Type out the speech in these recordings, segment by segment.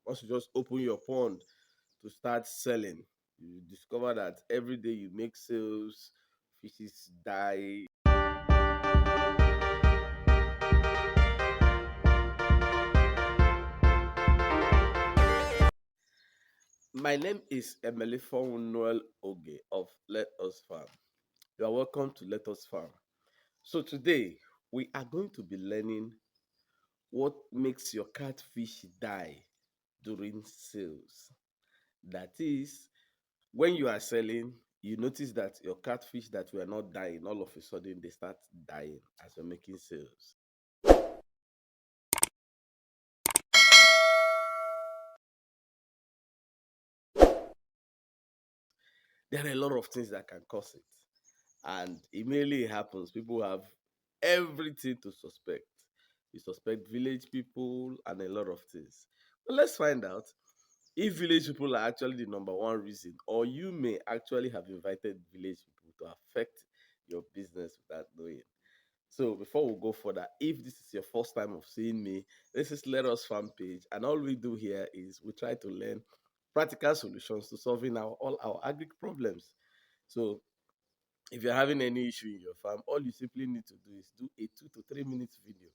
Once you just open your pond to start selling, you discover that every day you make sales, fishes die. My name is Emelifon Noel Oge of Let Us Farm. You are welcome to Let Us Farm. So today we are going to be learning what makes your catfish die during sales. That is, when you are selling, you notice that your catfish that were not dying, all of a sudden they start dying as you're making sales. There are a lot of things that can cause it. And immediately it happens, people have everything to suspect. You suspect village people and a lot of things. But let's find out if village people are actually the number one reason, or you may actually have invited village people to affect your business without knowing. So before we go further, if this is your first time of seeing me, this is Let Us Farm page, and all we do here is we try to learn practical solutions to solving all our agri problems. So if you're having any issue in your farm, all you simply need to do is do a 2 to 3 minutes video.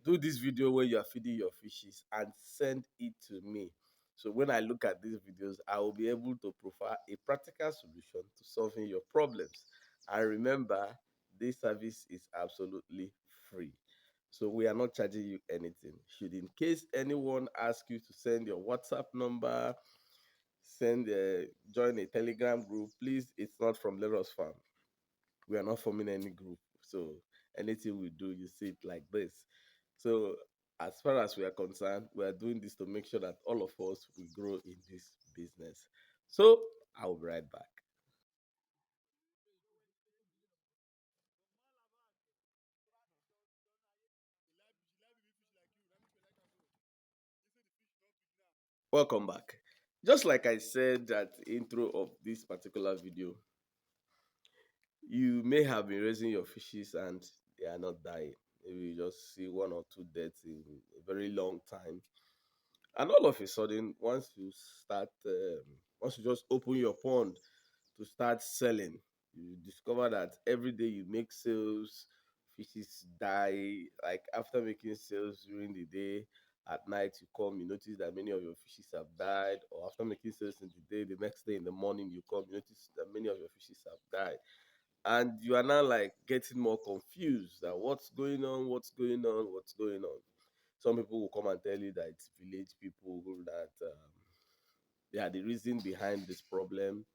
Do this video when you are feeding your fishes and send it to me. So when I look at these videos, I will be able to provide a practical solution to solving your problems. And remember, this service is absolutely free. So we are not charging you anything. Should in case anyone asks you to send your WhatsApp number, join a Telegram group, please, it's not from Let Us Farm. We are not forming any group. So anything we do, you see it like this. So as far as we are concerned, we are doing this to make sure that all of us will grow in this business. So I'll be right back. Welcome back. Just like I said at the intro of this particular video, you may have been raising your fishes and they are not dying. Maybe you just see one or two deaths in a very long time. And all of a sudden, once you just open your pond to start selling, you discover that every day you make sales, fishes die. Like after making sales during the day, at night you come, you notice that many of your fishes have died, or after making sales in the day, the next day in the morning you come, you notice that many of your fishes have died. And you are now like getting more confused that what's going on, what's going on, what's going on. Some people will come and tell you that it's village people that they are the reason behind this problem.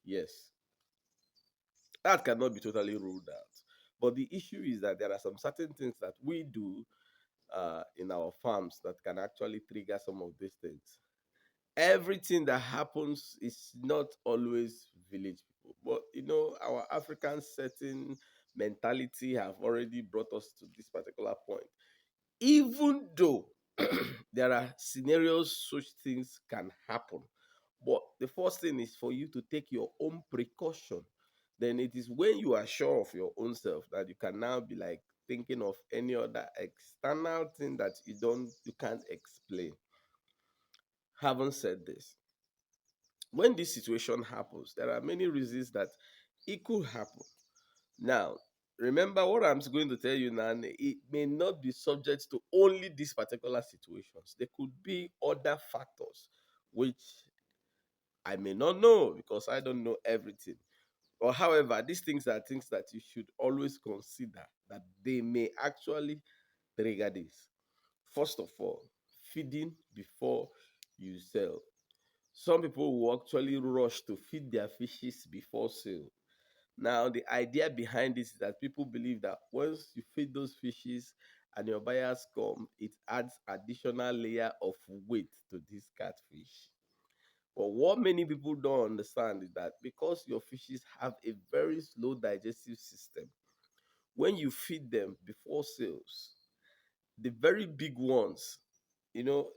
Yes, that cannot be totally ruled out. But the issue is that there are some certain things that we do in our farms that can actually trigger some of these things. Everything that happens is not always village people, but our African setting mentality have already brought us to this particular point. Even though there are scenarios such things can happen, but the first thing is for you to take your own precaution. Then it is when you are sure of your own self that you can now be like thinking of any other external thing that you can't explain. Having said this, when this situation happens, there are many reasons that it could happen. Now, remember what I'm going to tell you now, it may not be subject to only these particular situations. There could be other factors which I may not know because I don't know everything. Or however, these things are things that you should always consider that they may actually trigger this. First of all, feeding before you sell. Some people will actually rush to feed their fishes before sale. Now, the idea behind this is that people believe that once you feed those fishes and your buyers come, it adds additional layer of weight to this catfish. But what many people don't understand is that because your fishes have a very slow digestive system, when you feed them before sales, the very big ones,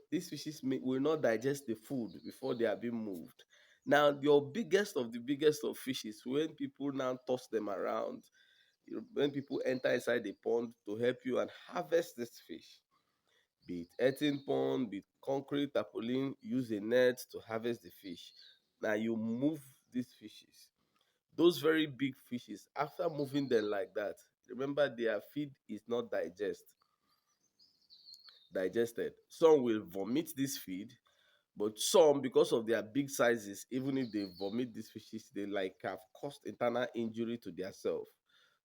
these fishes will not digest the food before they are being moved. Now, your biggest of the biggest of fishes, when people now toss them around, when people enter inside the pond to help you and harvest this fish, be it earthen pond, be it concrete tarpaulin, use a net to harvest the fish. Now you move these fishes. Those very big fishes, after moving them like that, remember their feed is not digested. Some will vomit this feed, but some, because of their big sizes, even if they vomit these fishes, they like have caused internal injury to their self.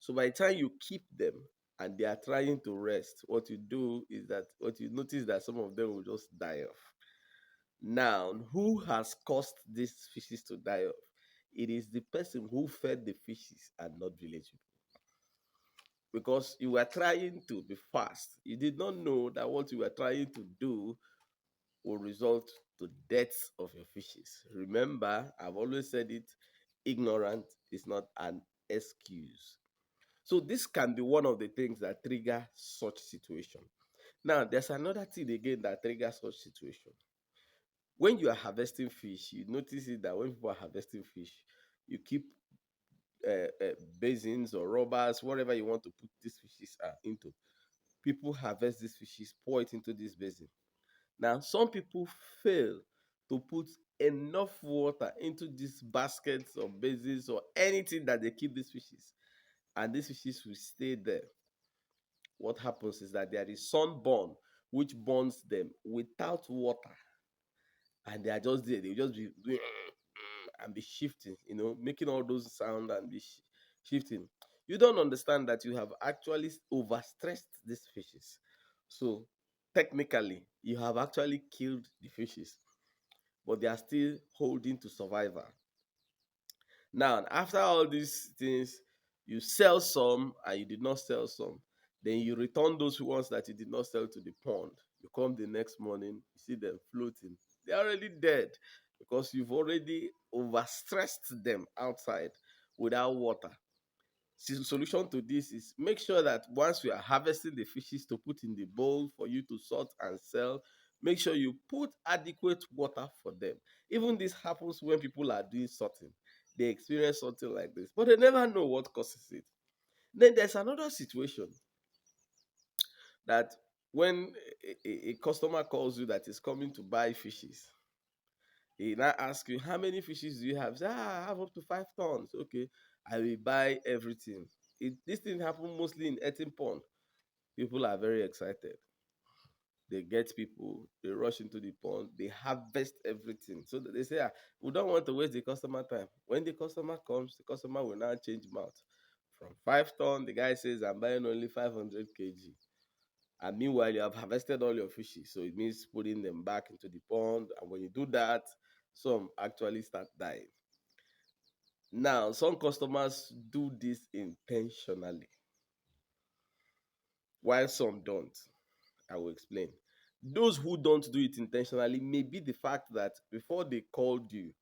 So by the time you keep them and they are trying to rest, what you do is that what you notice that some of them will just die off. Now, who has caused these fishes to die off? It is the person who fed the fishes and not village people. Because you were trying to be fast. You did not know that what you were trying to do will result to deaths of your fishes. Remember, I've always said it, ignorant is not an excuse. So this can be one of the things that trigger such situation. Now, there's another thing again that triggers such situation. When you are harvesting fish, you notice it that when people are harvesting fish, you keep basins or rubbers, whatever you want to put these fishes into. People harvest these fishes, pour it into this basin. Now, some people fail to put enough water into these baskets or basins or anything that they keep these fishes, and these fishes will stay there. What happens is that there is sunburn which burns them without water, and they are just there. They will just be doing and be shifting, making all those sound and be shifting. You don't understand that you have actually overstressed these fishes. So technically, you have actually killed the fishes, but they are still holding to survival. Now, after all these things, you sell some and you did not sell some. Then you return those ones that you did not sell to the pond. You come the next morning, you see them floating. They're already dead because you've already overstressed them outside without water. The solution to this is make sure that once you are harvesting the fishes to put in the bowl for you to sort and sell, make sure you put adequate water for them. Even this happens when people are doing sorting. They experience something like this, but they never know what causes it. Then there's another situation that when a customer calls you that is coming to buy fishes, he now asks you, how many fishes do you have? Say, I have up to 5 tons. Okay, I will buy everything. This thing happen mostly in eating pond. People are very excited. They get people, they rush into the pond, they harvest everything. So they say, we don't want to waste the customer time. When the customer comes, the customer will now change mouth. From 5 tons, the guy says, I'm buying only 500 kg. And meanwhile, you have harvested all your fishes. So it means putting them back into the pond. And when you do that, some actually start dying. Now, some customers do this intentionally, while some don't. I will explain. Those who don't do it intentionally may be the fact that before they called you,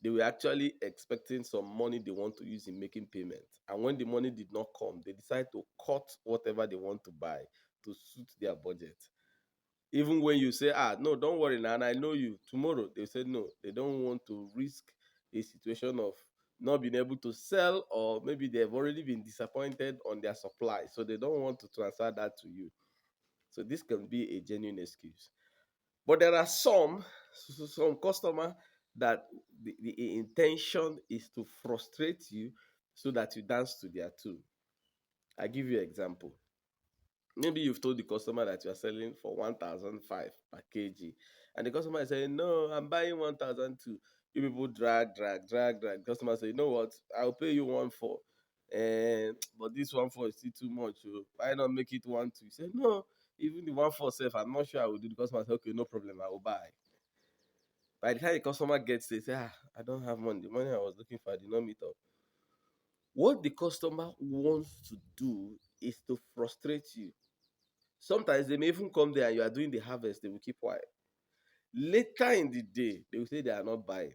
they were actually expecting some money they want to use in making payment. And when the money did not come, they decide to cut whatever they want to buy to suit their budget. Even when you say, no, don't worry now, and I know you, tomorrow, they say no, they don't want to risk a situation of not being able to sell, or maybe they've already been disappointed on their supply. So they don't want to transfer that to you. So this can be a genuine excuse. But there are some customer that the intention is to frustrate you so that you dance to their tune. I give you an example. Maybe you've told the customer that you are selling for 1,005 per kg, and the customer is saying, no, I'm buying 1,002. You people drag. Customer say, you know what, I'll pay you 1,4. And but this 1,4 is still too much. So why not make it 1,2? You say, no, even the 1,4 self, I'm not sure I will do. The customer say, okay, no problem, I will buy. By the time the customer gets it, say, I don't have money. The money I was looking for, I did not meet up. What the customer wants to do is to frustrate you. Sometimes they may even come there and you are doing the harvest, they will keep quiet. Later in the day, they will say they are not buying.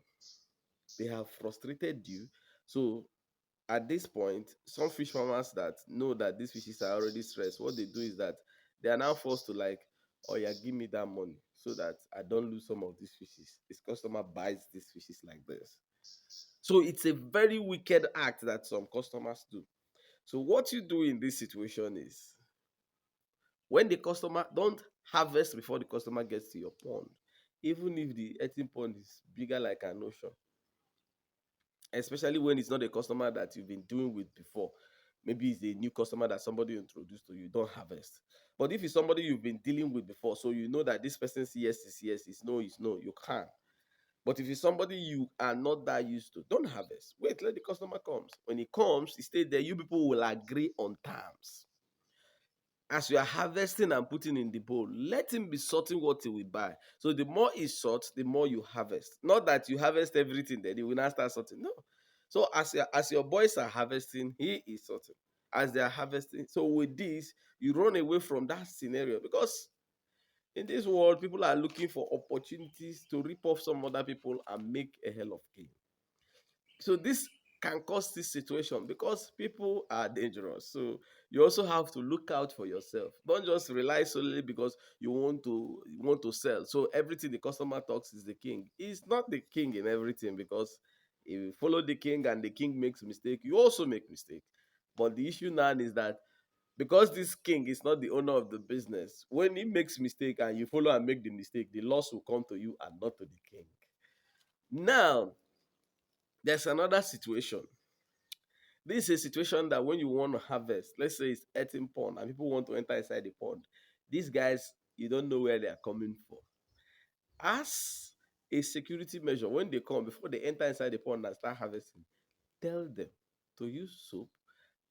They have frustrated you. So at this point, some fish farmers that know that these fishes are already stressed, what they do is that they are now forced to like, oh yeah, give me that money so that I don't lose some of these fishes. This customer buys these fishes like this. So it's a very wicked act that some customers do. So what you do in this situation is when the customer don't Harvest before the customer gets to your pond, even if the eating pond is bigger like an ocean, especially when it's not a customer that you've been doing with before. Maybe it's a new customer that somebody introduced to you, don't harvest. But if it's somebody you've been dealing with before, so you know that this person's yes is yes, is no is no, you can. But if it's somebody you are not that used to, don't harvest. Wait, let the customer comes. When he comes, he stay there. You people will agree on terms. As you are harvesting and putting in the bowl, let him be sorting what he will buy. So the more he sorts, the more you harvest. Not that you harvest everything, then he will not start sorting. No. So as your boys are harvesting, he is sorting. As they are harvesting. So with this, you run away from that scenario, because in this world, people are looking for opportunities to rip off some other people and make a hell of gain. So this can cause this situation because people are dangerous. So you also have to look out for yourself. Don't just rely solely because you want to sell. So everything the customer talks is the king. He's not the king in everything, because if you follow the king and the king makes mistake, you also make mistake. But the issue now is that because this king is not the owner of the business, when he makes mistake and you follow and make the mistake, the loss will come to you and not to the king. Now, there's another situation. This is a situation that when you want to harvest, let's say it's 18 pond and people want to enter inside the pond, these guys, you don't know where they are coming from. As a security measure, when they come, before they enter inside the pond and start harvesting, tell them to use soap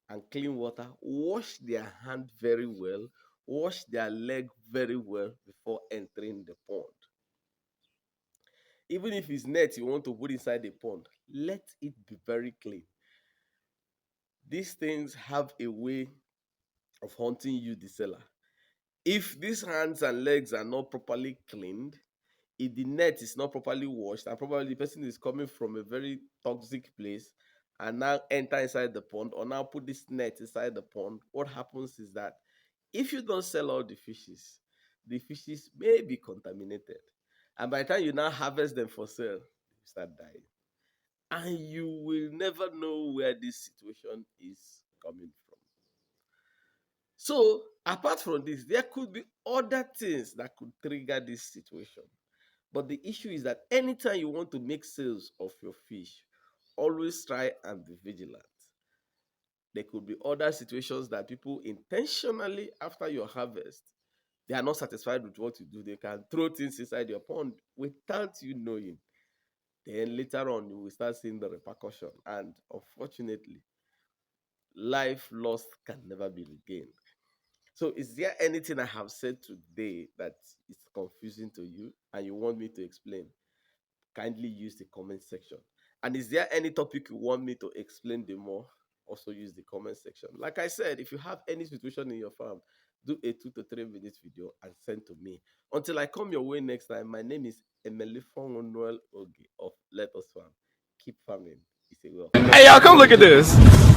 and clean water, wash their hand very well, wash their leg very well before entering the pond. Even if it's net you want to put inside the pond, let it be very clean. These things have a way of haunting you, the seller. If these hands and legs are not properly cleaned, if the net is not properly washed, and probably the person is coming from a very toxic place and now enter inside the pond, or now put this net inside the pond, what happens is that if you don't sell all the fishes may be contaminated. And by the time you now harvest them for sale, you start dying. And you will never know where this situation is coming from. So, apart from this, there could be other things that could trigger this situation. But the issue is that anytime you want to make sales of your fish, always try and be vigilant. There could be other situations that people intentionally, after your harvest, they are not satisfied with what you do. They can throw things inside your pond without you knowing. Then later on, you will start seeing the repercussion. And unfortunately, life lost can never be regained. So, is there anything I have said today that is confusing to you and you want me to explain? Kindly use the comment section. And is there any topic you want me to explain the more? Also use the comment section. Like I said, if you have any situation in your farm, do a 2 to 3 minutes video and send to me. Until I come your way next time, my name is Emelifon Noel Ogi of Let Us Farm. Keep farming. It's a well. Hey, y'all, come look at this.